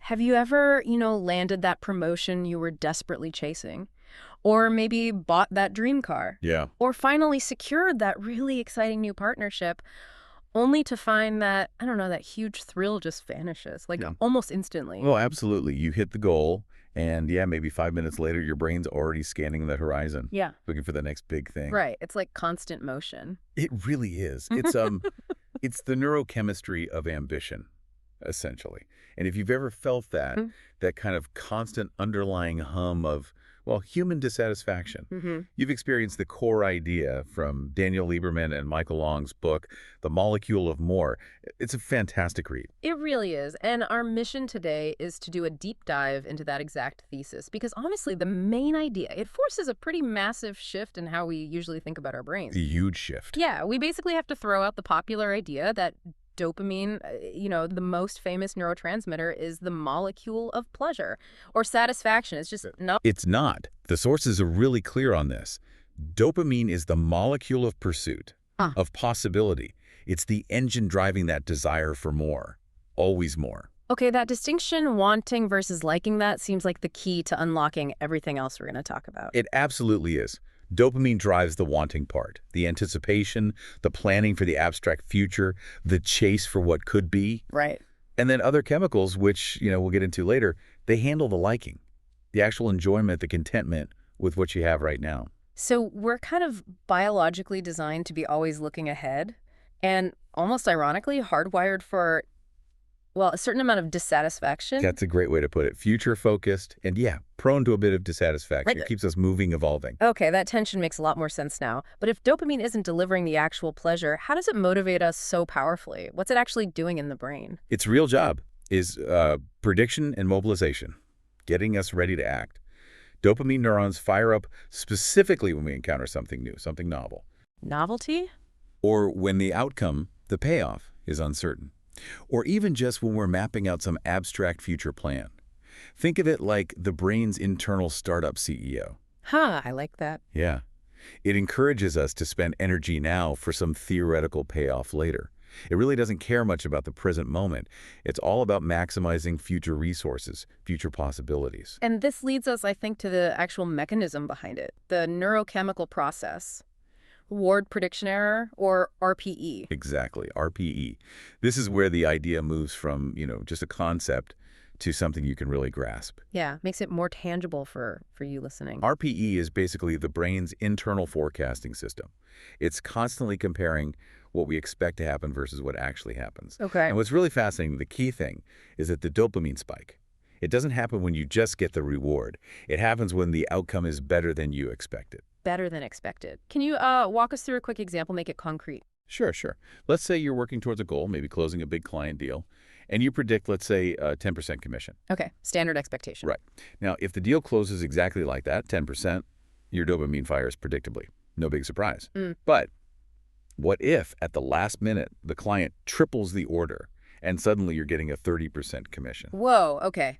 Have you ever, landed that promotion you were desperately chasing? Or maybe bought that dream car? Yeah. Or finally secured that really exciting new partnership, only to find that, I don't know, that huge thrill just vanishes, like Yeah. almost instantly. Well, absolutely. You hit the goal, and yeah, maybe 5 minutes later, your brain's already scanning the horizon, Yeah, looking for the next big thing. right. It's like constant motion. It really is. It's the neurochemistry of ambition, essentially. And if you've ever felt that, Mm. that kind of constant underlying hum of, well, human dissatisfaction, Mm-hmm. you've experienced the core idea from Daniel Lieberman and Michael Long's book, The Molecule of More. It's a fantastic read. It really is. And our mission today is to do a deep dive into that exact thesis because honestly, the main idea, it forces a pretty massive shift in how we usually think about our brains. A huge shift. Yeah, we basically have to throw out the popular idea that dopamine, the most famous neurotransmitter, is the molecule of pleasure or satisfaction. It's just not. It's not. The sources are really clear on this. Dopamine is the molecule of pursuit, of possibility. It's the engine driving that desire for more, always more. Okay, that distinction, wanting versus liking, that seems like the key to unlocking everything else we're going to talk about. It absolutely is. Dopamine drives the wanting part, the anticipation, the planning for the abstract future, the chase for what could be. Right. And then other chemicals, which, we'll get into later, they handle the liking, the actual enjoyment, the contentment with what you have right now. So we're kind of biologically designed to be always looking ahead and almost ironically hardwired for, well, a certain amount of dissatisfaction. That's a great way to put it. Future-focused and, yeah, prone to a bit of dissatisfaction. Right. It keeps us moving, evolving. Okay, that tension makes a lot more sense now. But if dopamine isn't delivering the actual pleasure, how does it motivate us so powerfully? What's it actually doing in the brain? Its real job is prediction and mobilization, getting us ready to act. Dopamine neurons fire up specifically when we encounter something new, something novel, Novelty? or when the outcome, the payoff, is uncertain, or even just when we're mapping out some abstract future plan. Think of it like the brain's internal startup CEO. Huh, I like that. Yeah. It encourages us to spend energy now for some theoretical payoff later. It really doesn't care much about the present moment. It's all about maximizing future resources, future possibilities. And this leads us, I think, to the actual mechanism behind it, the neurochemical process. Reward prediction error, or RPE. Exactly, RPE. This is where the idea moves from, just a concept to something you can really grasp. Yeah, makes it more tangible for you listening. RPE is basically the brain's internal forecasting system. It's constantly comparing what we expect to happen versus what actually happens. Okay. And what's really fascinating, the key thing, is that the dopamine spike, it doesn't happen when you just get the reward. It happens when the outcome is better than you expected. Better than expected. Can you walk us through a quick example, make it concrete? Sure. Let's say you're working towards a goal, maybe closing a big client deal, and you predict, let's say, a 10% commission. Okay, standard expectation. Right. Now, if the deal closes exactly like that, 10%, your dopamine fires predictably. No big surprise. But what if, at the last minute, the client triples the order, and suddenly you're getting a 30% commission? Whoa, okay.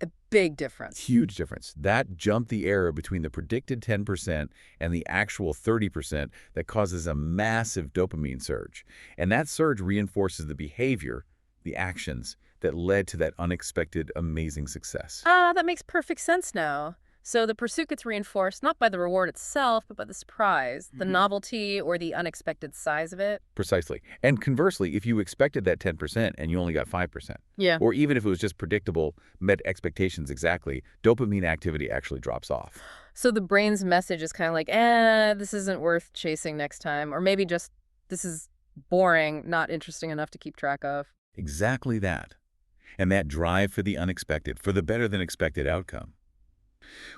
A big difference. Huge difference. That jumped the error between the predicted 10% and the actual 30% that causes a massive dopamine surge. And that surge reinforces the behavior, the actions that led to that unexpected, amazing success. That makes perfect sense now. So the pursuit gets reinforced not by the reward itself, but by the surprise, the novelty, or the unexpected size of it. Precisely. And conversely, if you expected that 10% and you only got 5%, Yeah. or even if it was just predictable, met expectations exactly, dopamine activity actually drops off. So the brain's message is kind of like, this isn't worth chasing next time. Or maybe just, this is boring, not interesting enough to keep track of. Exactly that. And that drive for the unexpected, for the better than expected outcome.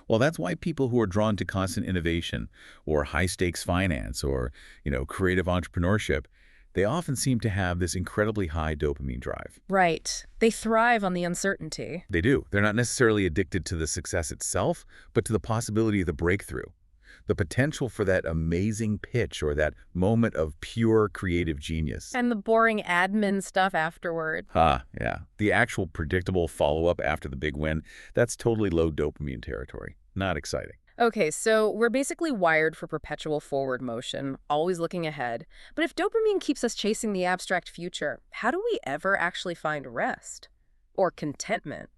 Well, that's why people who are drawn to constant innovation or high-stakes finance or, creative entrepreneurship, they often seem to have this incredibly high dopamine drive. Right. They thrive on the uncertainty. They do. They're not necessarily addicted to the success itself, but to the possibility of the breakthrough, the potential for that amazing pitch or that moment of pure creative genius. And the boring admin stuff afterward. Yeah. The actual predictable follow-up after the big win, that's totally low dopamine territory. Not exciting. Okay, so we're basically wired for perpetual forward motion, always looking ahead. But if dopamine keeps us chasing the abstract future, how do we ever actually find rest? Or contentment?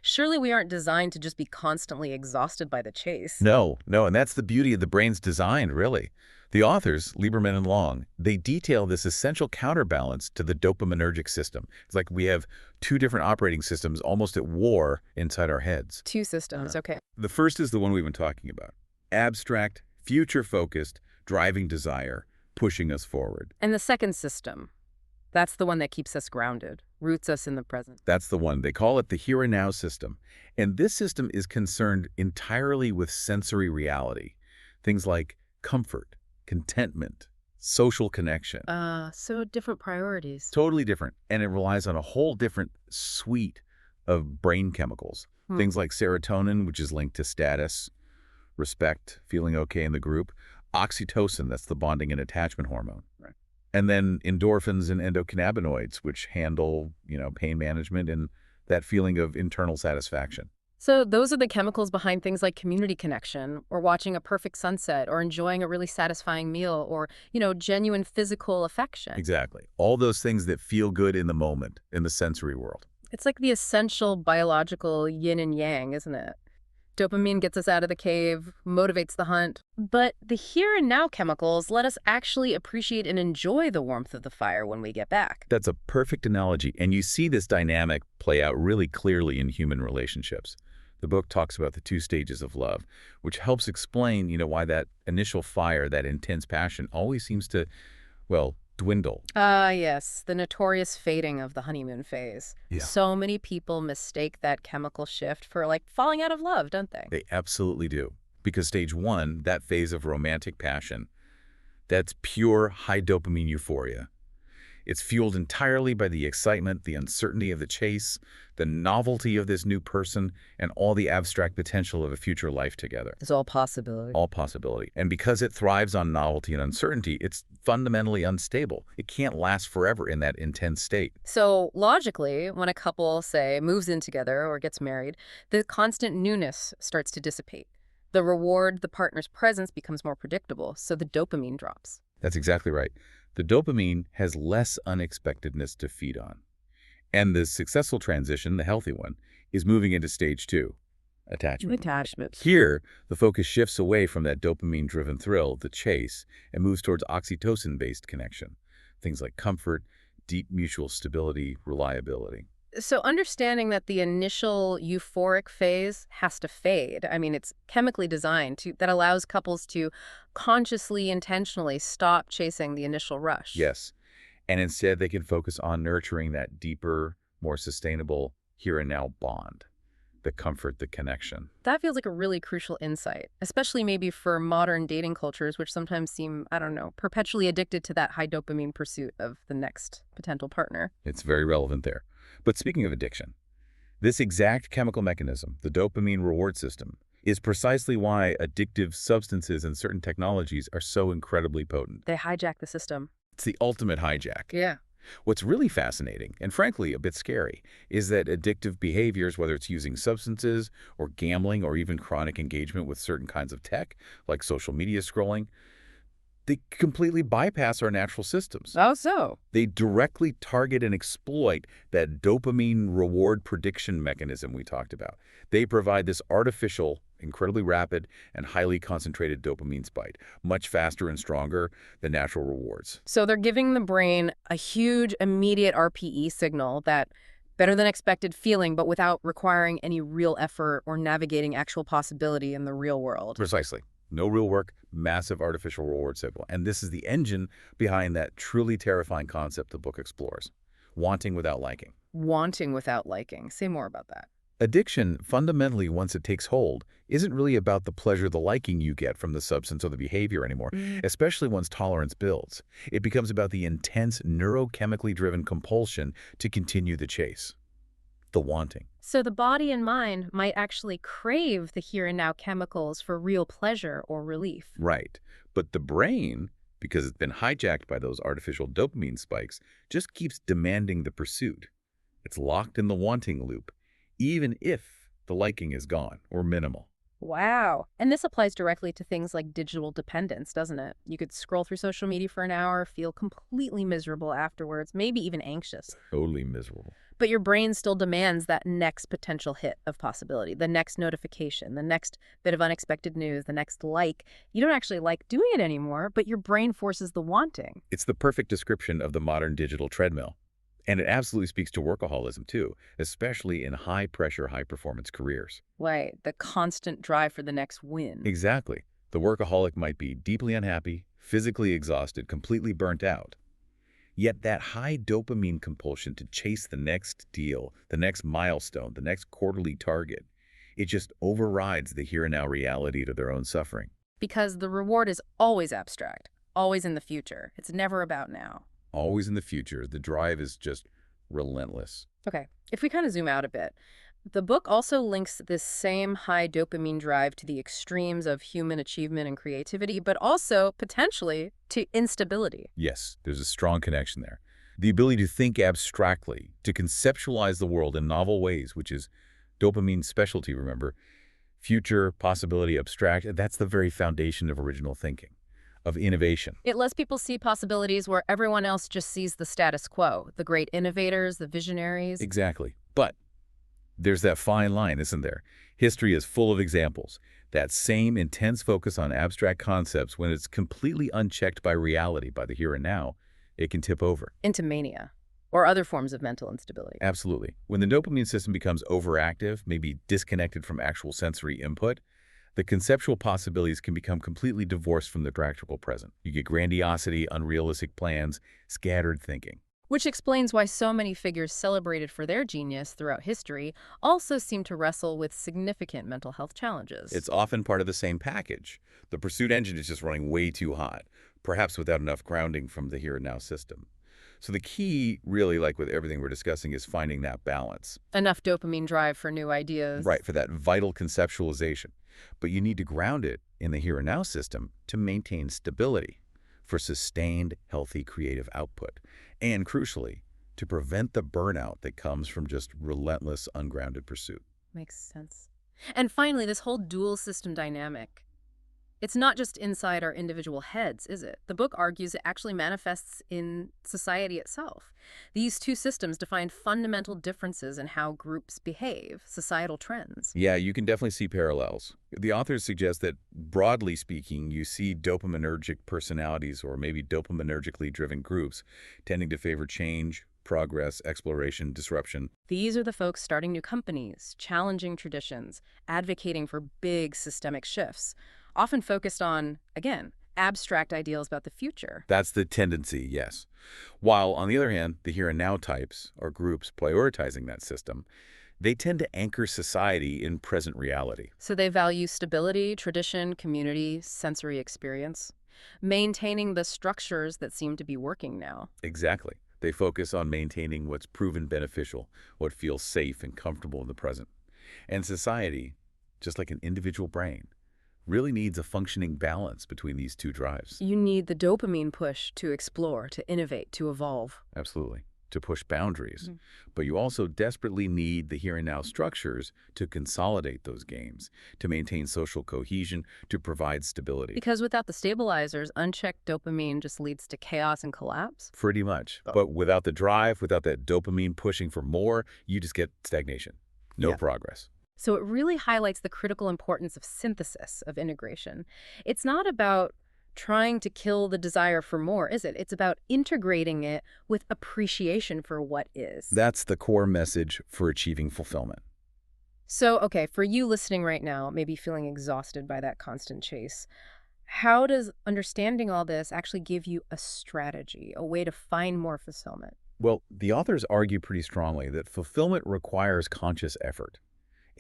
Surely we aren't designed to just be constantly exhausted by the chase. No, no, and that's the beauty of the brain's design, really. The authors, Lieberman and Long, they detail this essential counterbalance to the dopaminergic system. It's like we have two different operating systems almost at war inside our heads. Two systems, okay. The first is the one we've been talking about. Abstract, future-focused, driving desire, pushing us forward. And the second system, that's the one that keeps us grounded, roots us in the present. That's the one. They call it the here and now system. And this system is concerned entirely with sensory reality. Things like comfort, contentment, social connection. So different priorities. Totally different. And it relies on a whole different suite of brain chemicals. Things like serotonin, which is linked to status, respect, feeling okay in the group. Oxytocin, that's the bonding and attachment hormone. Right. And then endorphins and endocannabinoids, which handle, pain management and that feeling of internal satisfaction. So those are the chemicals behind things like community connection, or watching a perfect sunset, or enjoying a really satisfying meal, or, genuine physical affection. Exactly. All those things that feel good in the moment, in the sensory world. It's like the essential biological yin and yang, isn't it? Dopamine gets us out of the cave, motivates the hunt. But the here and now chemicals let us actually appreciate and enjoy the warmth of the fire when we get back. That's a perfect analogy. And you see this dynamic play out really clearly in human relationships. The book talks about the two stages of love, which helps explain, why that initial fire, that intense passion always seems to, dwindle. Yes, the notorious fading of the honeymoon phase. Yeah. So many people mistake that chemical shift for falling out of love, don't they? They absolutely do. Because stage one, that phase of romantic passion, that's pure high dopamine euphoria. It's fueled entirely by the excitement, the uncertainty of the chase, the novelty of this new person, and all the abstract potential of a future life together. It's all possibility. All possibility. And because it thrives on novelty and uncertainty, it's fundamentally unstable. It can't last forever in that intense state. So logically, when a couple, say, moves in together or gets married, the constant newness starts to dissipate. The reward, the partner's presence, becomes more predictable, so the dopamine drops. That's exactly right. The dopamine has less unexpectedness to feed on. And the successful transition, the healthy one, is moving into stage two, attachment. Here, the focus shifts away from that dopamine-driven thrill, the chase, and moves towards oxytocin-based connection. Things like comfort, deep mutual stability, reliability. So understanding that the initial euphoric phase has to fade. It's chemically designed that allows couples to consciously, intentionally stop chasing the initial rush. Yes. And instead, they can focus on nurturing that deeper, more sustainable here and now bond, the comfort, the connection. That feels like a really crucial insight, especially maybe for modern dating cultures, which sometimes seem, perpetually addicted to that high dopamine pursuit of the next potential partner. It's very relevant there. But speaking of addiction, this exact chemical mechanism, the dopamine reward system, is precisely why addictive substances and certain technologies are so incredibly potent. They hijack the system. It's the ultimate hijack. Yeah. What's really fascinating, and frankly a bit scary, is that addictive behaviors, whether it's using substances or gambling or even chronic engagement with certain kinds of tech, like social media scrolling, they completely bypass our natural systems. Oh, so? They directly target and exploit that dopamine reward prediction mechanism we talked about. They provide this artificial, incredibly rapid, and highly concentrated dopamine spike, much faster and stronger than natural rewards. So they're giving the brain a huge, immediate RPE signal, that better than expected feeling, but without requiring any real effort or navigating actual possibility in the real world. Precisely. No real work, massive artificial reward signal. And this is the engine behind that truly terrifying concept the book explores. Wanting without liking. Wanting without liking. Say more about that. Addiction, fundamentally, once it takes hold, isn't really about the pleasure, the liking you get from the substance or the behavior anymore, especially once tolerance builds. It becomes about the intense neurochemically driven compulsion to continue the chase. The wanting. So the body and mind might actually crave the here and now chemicals for real pleasure or relief. Right. But the brain, because it's been hijacked by those artificial dopamine spikes, just keeps demanding the pursuit. It's locked in the wanting loop, even if the liking is gone or minimal. Wow. And this applies directly to things like digital dependence, doesn't it? You could scroll through social media for an hour, feel completely miserable afterwards, maybe even anxious. Totally miserable. But your brain still demands that next potential hit of possibility, the next notification, the next bit of unexpected news, the next like. You don't actually like doing it anymore, but your brain forces the wanting. It's the perfect description of the modern digital treadmill. And it absolutely speaks to workaholism, too, especially in high-pressure, high-performance careers. Right, the constant drive for the next win. Exactly. The workaholic might be deeply unhappy, physically exhausted, completely burnt out. Yet that high dopamine compulsion to chase the next deal, the next milestone, the next quarterly target, it just overrides the here-and-now reality to their own suffering. Because the reward is always abstract, always in the future. It's never about now. Always in the future, the drive is just relentless. Okay, if we kind of zoom out a bit, the book also links this same high dopamine drive to the extremes of human achievement and creativity, but also, potentially, to instability. Yes, there's a strong connection there. The ability to think abstractly, to conceptualize the world in novel ways, which is dopamine's specialty, remember. Future, possibility, abstract, that's the very foundation of original thinking, of innovation. It lets people see possibilities where everyone else just sees the status quo, the great innovators, the visionaries. Exactly. But there's that fine line, isn't there? History is full of examples. That same intense focus on abstract concepts, when it's completely unchecked by reality, by the here and now, it can tip over. Into mania, or other forms of mental instability. Absolutely. When the dopamine system becomes overactive, maybe disconnected from actual sensory input, the conceptual possibilities can become completely divorced from the practical present. You get grandiosity, unrealistic plans, scattered thinking. Which explains why so many figures celebrated for their genius throughout history also seem to wrestle with significant mental health challenges. It's often part of the same package. The pursuit engine is just running way too hot, perhaps without enough grounding from the here and now system. So the key, really, like with everything we're discussing, is finding that balance. Enough dopamine drive for new ideas. Right, for that vital conceptualization. But you need to ground it in the here and now system to maintain stability, for sustained, healthy creative output, and crucially, to prevent the burnout that comes from just relentless, ungrounded pursuit. Makes sense. And finally, this whole dual system dynamic. It's not just inside our individual heads, is it? The book argues it actually manifests in society itself. These two systems define fundamental differences in how groups behave, societal trends. Yeah, you can definitely see parallels. The authors suggest that, broadly speaking, you see dopaminergic personalities, or maybe dopaminergically driven groups, tending to favor change, progress, exploration, disruption. These are the folks starting new companies, challenging traditions, advocating for big systemic shifts, often focused on, again, abstract ideals about the future. That's the tendency, yes. While, on the other hand, the here and now types, or groups prioritizing that system, they tend to anchor society in present reality. So they value stability, tradition, community, sensory experience, maintaining the structures that seem to be working now. Exactly. They focus on maintaining what's proven beneficial, what feels safe and comfortable in the present. And society, just like an individual brain, really needs a functioning balance between these two drives. You need the dopamine push to explore, to innovate, to evolve. Absolutely. To push boundaries. But you also desperately need the here and now structures to consolidate those gains, to maintain social cohesion, to provide stability. Because without the stabilizers, unchecked dopamine just leads to chaos and collapse. Pretty much. But without the drive, without that dopamine pushing for more, you just get stagnation. No progress. So it really highlights the critical importance of synthesis, of integration. It's not about trying to kill the desire for more, is it? It's about integrating it with appreciation for what is. That's the core message for achieving fulfillment. So, okay, for you listening right now, maybe feeling exhausted by that constant chase, how does understanding all this actually give you a strategy, a way to find more fulfillment? Well, the authors argue pretty strongly that fulfillment requires conscious effort.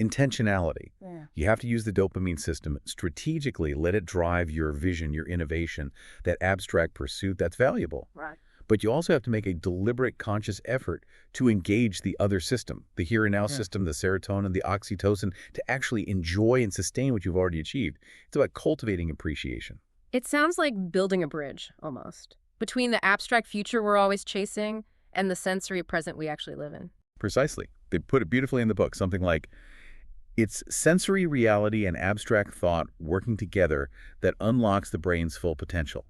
Intentionality. You have to use the dopamine system strategically, let it drive your vision, your innovation, that abstract pursuit that's valuable. Right. But you also have to make a deliberate, conscious effort to engage the other system, the here and now system, the serotonin, the oxytocin, to actually enjoy and sustain what you've already achieved. It's about cultivating appreciation. It sounds like building a bridge, almost, between the abstract future we're always chasing and the sensory present we actually live in. Precisely. They put it beautifully in the book, something like, It's sensory reality and abstract thought working together that unlocks the brain's full potential.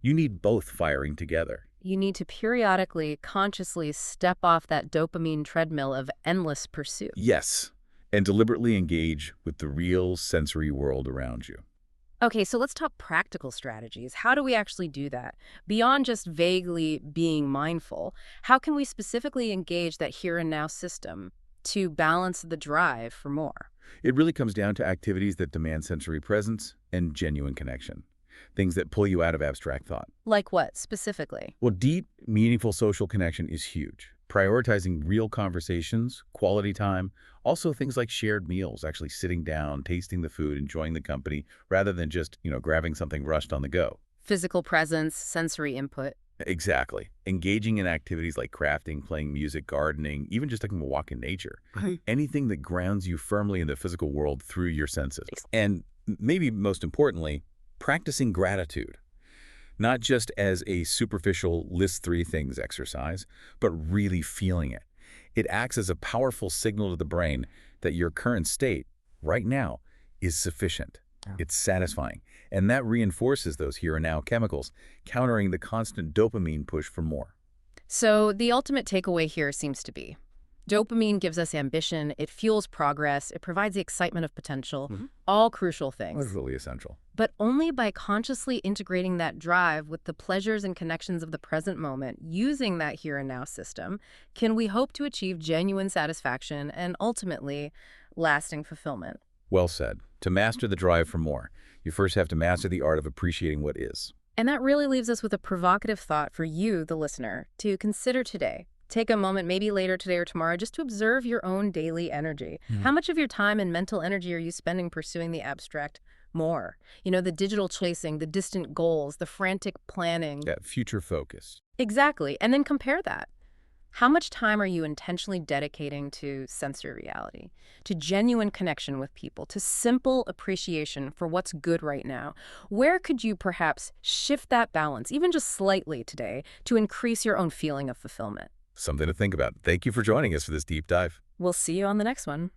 You need both firing together. You need to periodically, consciously step off that dopamine treadmill of endless pursuit. Yes, and deliberately engage with the real sensory world around you. Okay, so let's talk practical strategies. How do we actually do that? Beyond just vaguely being mindful, how can we specifically engage that here and now system to balance the drive for more? It really comes down to activities that demand sensory presence and genuine connection. Things that pull you out of abstract thought. Like what, specifically? Well, deep, meaningful social connection is huge. Prioritizing real conversations, quality time, also things like shared meals, actually sitting down, tasting the food, enjoying the company, rather than just, grabbing something rushed on the go. Physical presence, sensory input. Exactly. Engaging in activities like crafting, playing music, gardening, even just taking a walk in nature. Anything that grounds you firmly in the physical world through your senses. And maybe most importantly, practicing gratitude. Not just as a superficial list 3 things exercise, but really feeling it. It acts as a powerful signal to the brain that your current state, right now, is sufficient. It's satisfying. And that reinforces those here and now chemicals, countering the constant dopamine push for more. So the ultimate takeaway here seems to be dopamine gives us ambition, it fuels progress, it provides the excitement of potential, all crucial things. That's really essential. But only by consciously integrating that drive with the pleasures and connections of the present moment, using that here and now system, can we hope to achieve genuine satisfaction and ultimately lasting fulfillment. Well said. To master the drive for more, you first have to master the art of appreciating what is. And that really leaves us with a provocative thought for you, the listener, to consider today. Take a moment, maybe later today or tomorrow, just to observe your own daily energy. How much of your time and mental energy are you spending pursuing the abstract more? The digital chasing, the distant goals, the frantic planning. Yeah, future focus. Exactly. And then compare that. How much time are you intentionally dedicating to sensory reality, to genuine connection with people, to simple appreciation for what's good right now? Where could you perhaps shift that balance, even just slightly today, to increase your own feeling of fulfillment? Something to think about. Thank you for joining us for this deep dive. We'll see you on the next one.